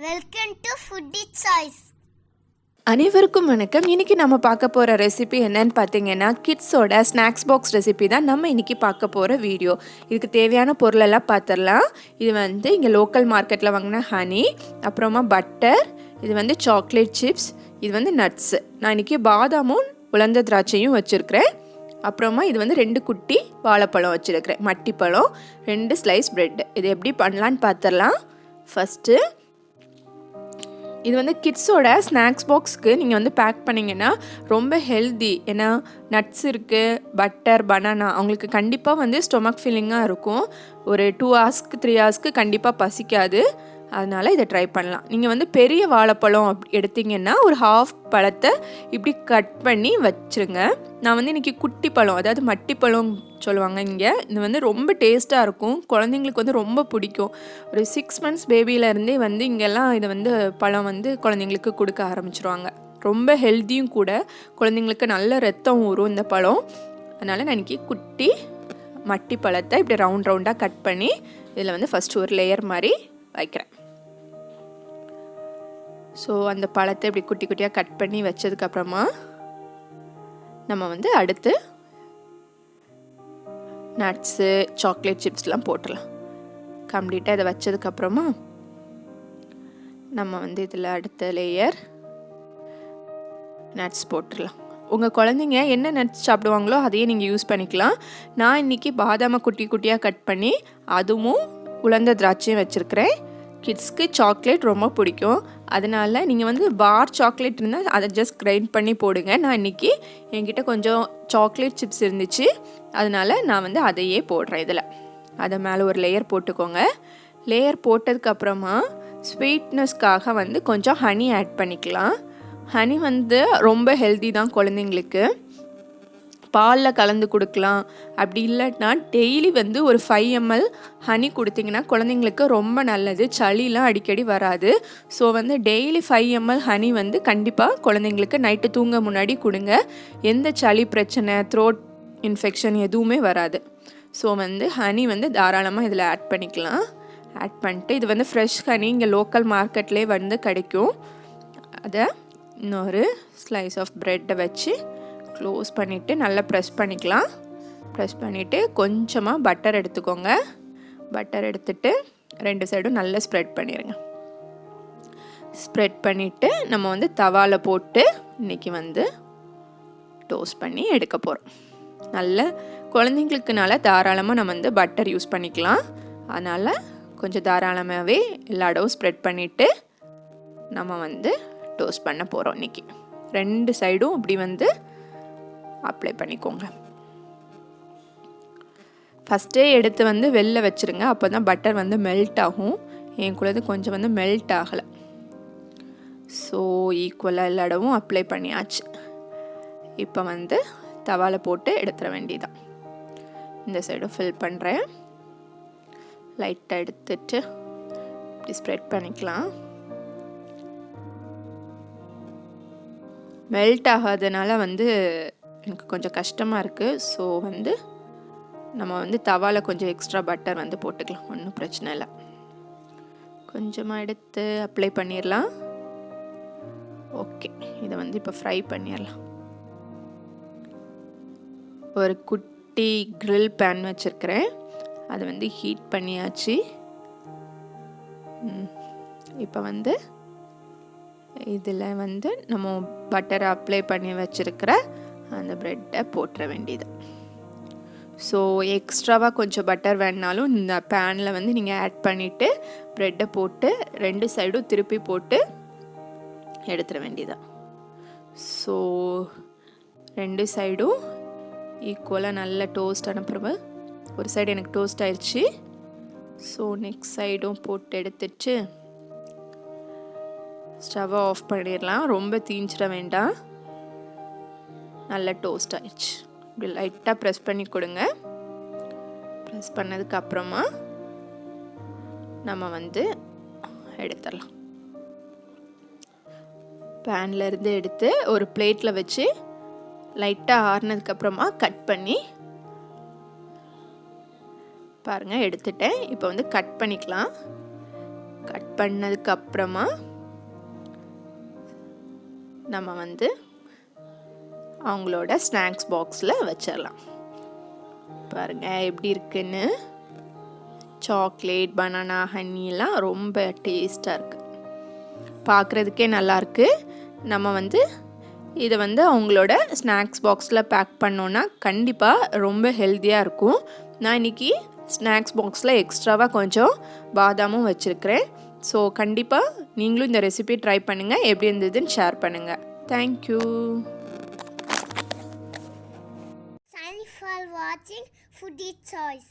Welcome to foodie choice. அனைவருக்கும் வணக்கம். இன்றைக்கி நம்ம பார்க்க போகிற ரெசிபி என்னன்னு பார்த்தீங்கன்னா கிட்ஸோட ஸ்நாக்ஸ் பாக்ஸ் ரெசிபி தான் நம்ம இன்றைக்கி பார்க்க போகிற வீடியோ. இதுக்கு தேவையான பொருளெல்லாம் பார்த்துடலாம். இது வந்து இங்கே லோக்கல் மார்க்கெட்டில் வாங்கின ஹனி, அப்புறமா பட்டர், இது வந்து சாக்லேட் சிப்ஸ், இது வந்து நட்ஸு. நான் இன்றைக்கி பாதாமும் உலர்ந்த திராட்சையும் வச்சுருக்கிறேன். அப்புறமா இது வந்து 2 குட்டி வாழைப்பழம் வச்சுருக்கிறேன், மட்டிப்பழம், 2 ஸ்லைஸ் ப்ரெட். இது எப்படி பண்ணலான்னு பார்த்துடலாம். ஃபஸ்ட்டு இது வந்து கிட்ஸோட ஸ்நாக்ஸ் பாக்ஸ்க்கு நீங்கள் வந்து பேக் பண்ணிங்கன்னா ரொம்ப ஹெல்தி. ஏன்னா நட்ஸ் இருக்குது, பட்டர், பனானா, அவங்களுக்கு கண்டிப்பாக வந்து ஸ்டொமக் ஃபில்லிங்காக இருக்கும். ஒரு 2 ஹவர்ஸ்க்கு 3 ஹவர்ஸ்க்கு கண்டிப்பாக பசிக்காது. அதனால் இதை ட்ரை பண்ணலாம். நீங்கள் வந்து பெரிய வாழைப்பழம் எடுத்திங்கன்னா ஒரு ஹாஃப் பழத்தை இப்படி கட் பண்ணி வச்சுருங்க. நான் வந்து இன்றைக்கி குட்டி பழம், அதாவது மட்டிப்பழம் சொல்லுவாங்க இங்கே. இது வந்து ரொம்ப டேஸ்ட்டாக இருக்கும், குழந்தைங்களுக்கு வந்து ரொம்ப பிடிக்கும். ஒரு 6 months பேபியிலேருந்தே வந்து இங்கெல்லாம் இதை வந்து பழம் வந்து குழந்தைங்களுக்கு கொடுக்க ஆரம்பிச்சிருவாங்க. ரொம்ப ஹெல்த்தியும் கூட, குழந்தைங்களுக்கு நல்ல ரத்தம் ஊறும் இந்த பழம். அதனால் நான் இன்றைக்கி குட்டி மட்டி பழத்தை இப்படி ரவுண்டாக கட் பண்ணி இதில் வந்து ஃபஸ்ட்டு ஒரு லேயர் மாதிரி வைக்கிறேன். ஸோ அந்த பழத்தை இப்படி குட்டி குட்டியாக கட் பண்ணி வச்சதுக்கப்புறமா நம்ம வந்து அடுத்து நட்ஸு, சாக்லேட் சிப்ஸ்லாம் போட்டுடலாம். கம்ப்ளீட்டாக இதை வச்சதுக்கப்புறமா நம்ம வந்து இதில் அடுத்த லேயர் நட்ஸ் போட்டுடலாம். உங்கள் குழந்தைங்க என்ன நட்ஸ் சாப்பிடுவாங்களோ அதையே நீங்கள் யூஸ் பண்ணிக்கலாம். நான் இன்றைக்கி பாதாமை குட்டி குட்டியாக கட் பண்ணி அதுவும் உலர்ந்த திராட்சையும் வச்சுருக்கிறேன். கிட்ஸ்க்கு சாக்லேட் ரொம்ப பிடிக்கும், அதனால் நீங்கள் வந்து பார் சாக்லேட் இருந்தால் அதை ஜஸ்ட் கிரைண்ட் பண்ணி போடுங்க. நான் இன்றைக்கி என்கிட்ட கொஞ்சம் சாக்லேட் சிப்ஸ் இருந்துச்சு, அதனால் நான் வந்து அதையே போடுறேன். இதில் அதை மேலே ஒரு லேயர் போட்டுக்கோங்க. லேயர் போட்டதுக்கப்புறமா ஸ்வீட்னஸ்க்காக வந்து கொஞ்சம் ஹனி ஆட் பண்ணிக்கலாம். ஹனி வந்து ரொம்ப ஹெல்தி தான் குழந்தைங்களுக்கு. பாலில் கலந்து கொடுக்கலாம். அப்படி இல்லைன்னா டெய்லி வந்து ஒரு 5 ml ஹனி கொடுத்திங்கன்னா குழந்தைங்களுக்கு ரொம்ப நல்லது. சளிலாம் அடிக்கடி வராது. ஸோ வந்து டெய்லி 5 ml ஹனி வந்து கண்டிப்பாக குழந்தைங்களுக்கு நைட்டு தூங்க முன்னாடி கொடுங்க. எந்த சளி பிரச்சனை, த்ரோட் இன்ஃபெக்ஷன் எதுவுமே வராது. ஸோ வந்து ஹனி வந்து தாராளமாக இதில் ஆட் பண்ணிக்கலாம். ஆட் பண்ணிட்டு இது வந்து ஃப்ரெஷ் ஹனி இங்கே லோக்கல் மார்க்கெட்லேயே வந்து கிடைக்கும். அதை இன்னொரு ஸ்லைஸ் ஆஃப் ப்ரெட்டை வச்சு க்ளோஸ் பண்ணிவிட்டு நல்லா ப்ரெஸ் பண்ணிக்கலாம். ப்ரெஸ் பண்ணிவிட்டு கொஞ்சமாக பட்டர் எடுத்துக்கோங்க. பட்டர் எடுத்துகிட்டு 2 சைடும் நல்லா ஸ்ப்ரெட் பண்ணிடுங்க. ஸ்ப்ரெட் பண்ணிவிட்டு நம்ம வந்து தவாவில் போட்டு இன்றைக்கி வந்து டோஸ்ட் பண்ணி எடுக்க போகிறோம். நல்ல குழந்தைங்களுக்குனால தாராளமாக நம்ம வந்து பட்டர் யூஸ் பண்ணிக்கலாம். அதனால் கொஞ்சம் தாராளமாகவே எல்லா இடவும் ஸ்ப்ரெட் பண்ணிவிட்டு நம்ம வந்து டோஸ்ட் பண்ண போகிறோம். இன்றைக்கி 2 சைடும் இப்படி வந்து அப்ளை பண்ணிக்கோங்க. ஃபஸ்ட்டே எடுத்து வந்து வெளில வச்சுருங்க, அப்போ தான் பட்டர் வந்து மெல்ட் ஆகும். என் குள்ளது கொஞ்சம் வந்து மெல்ட் ஆகலை. ஸோ ஈக்குவலாக எல்லா இடமும் அப்ளை பண்ணியாச்சு. இப்போ வந்து தவாவில் போட்டு எடுத்துட வேண்டியதான். இந்த சைடும் ஃபில் பண்ணுறேன். லைட்டாக எடுத்துட்டு இப்படி ஸ்ப்ரெட் பண்ணிக்கலாம். மெல்ட் ஆகாதனால வந்து எனக்கு கொஞ்சம் கஷ்டமாக இருக்குது. ஸோ வந்து நம்ம வந்து தவாவில் கொஞ்சம் எக்ஸ்ட்ரா பட்டர் வந்து போட்டுக்கலாம், ஒன்றும் பிரச்சனை இல்லை. கொஞ்சமாக எடுத்து அப்ளை பண்ணிடலாம். ஓகே, இதை வந்து இப்போ ஃப்ரை பண்ணிடலாம். ஒரு குட்டி க்ரில் பேன் வச்சுருக்கிறேன், அதை வந்து ஹீட் பண்ணியாச்சு. இப்போ வந்து இதில் வந்து நம்ம பட்டரை அப்ளை பண்ணி வச்சுருக்கிற அந்த ப்ரெட்டை போட்டுற வேண்டியது. ஸோ எக்ஸ்ட்ராவாக கொஞ்சம் பட்டர் வேணுனாலும் இந்த பேனில் வந்து நீங்கள் ஆட் பண்ணிவிட்டு ப்ரெட்டை போட்டு 2 சைடும் திருப்பி போட்டு எடுத்துட வேண்டியதான். ஸோ 2 சைடும் ஈக்குவலாக நல்ல டோஸ்ட் அனுப்புகிறப்ப ஒரு சைடு எனக்கு டோஸ்ட் ஆயிடுச்சு. ஸோ நெக்ஸ்ட் சைடும் போட்டு எடுத்துட்டு ஸ்டவ்வை ஆஃப் பண்ணிடலாம். ரொம்ப தீஞ்சிட வேண்டாம். நல்லா டோஸ்ட் ஆயிடுச்சு. இப்படி லைட்டாக ப்ரெஸ் பண்ணி கொடுங்க. ப்ரெஸ் பண்ணதுக்கப்புறமா நம்ம வந்து எடுத்துடலாம். பேன்லேருந்து எடுத்து ஒரு பிளேட்டில் வச்சு லைட்டாக ஆறுனதுக்கப்புறமா கட் பண்ணி பாருங்கள் எடுத்துட்டேன். இப்போ வந்து கட் பண்ணிக்கலாம். கட் பண்ணதுக்கப்புறமா நம்ம வந்து அவங்களோட ஸ்நாக்ஸ் பாக்ஸில் வச்சிடலாம். பாருங்கள் எப்படி இருக்குன்னு. சாக்லேட், பனானா, ஹனிலாம் ரொம்ப டேஸ்ட்டாக இருக்குது, பார்க்குறதுக்கே நல்லாயிருக்கு. நம்ம வந்து இதை வந்து அவங்களோட ஸ்நாக்ஸ் பாக்ஸில் பேக் பண்ணோன்னா கண்டிப்பாக ரொம்ப ஹெல்த்தியாக இருக்கும். நான் இன்றைக்கி ஸ்நாக்ஸ் பாக்ஸில் எக்ஸ்ட்ராவாக கொஞ்சம் பாதாமும் வச்சுருக்கிறேன். ஸோ கண்டிப்பாக நீங்களும் இந்த ரெசிபி ட்ரை பண்ணுங்கள், எப்படி இருந்ததுன்னு ஷேர் பண்ணுங்கள். Thank you. Thanks for watching Foodie Choice.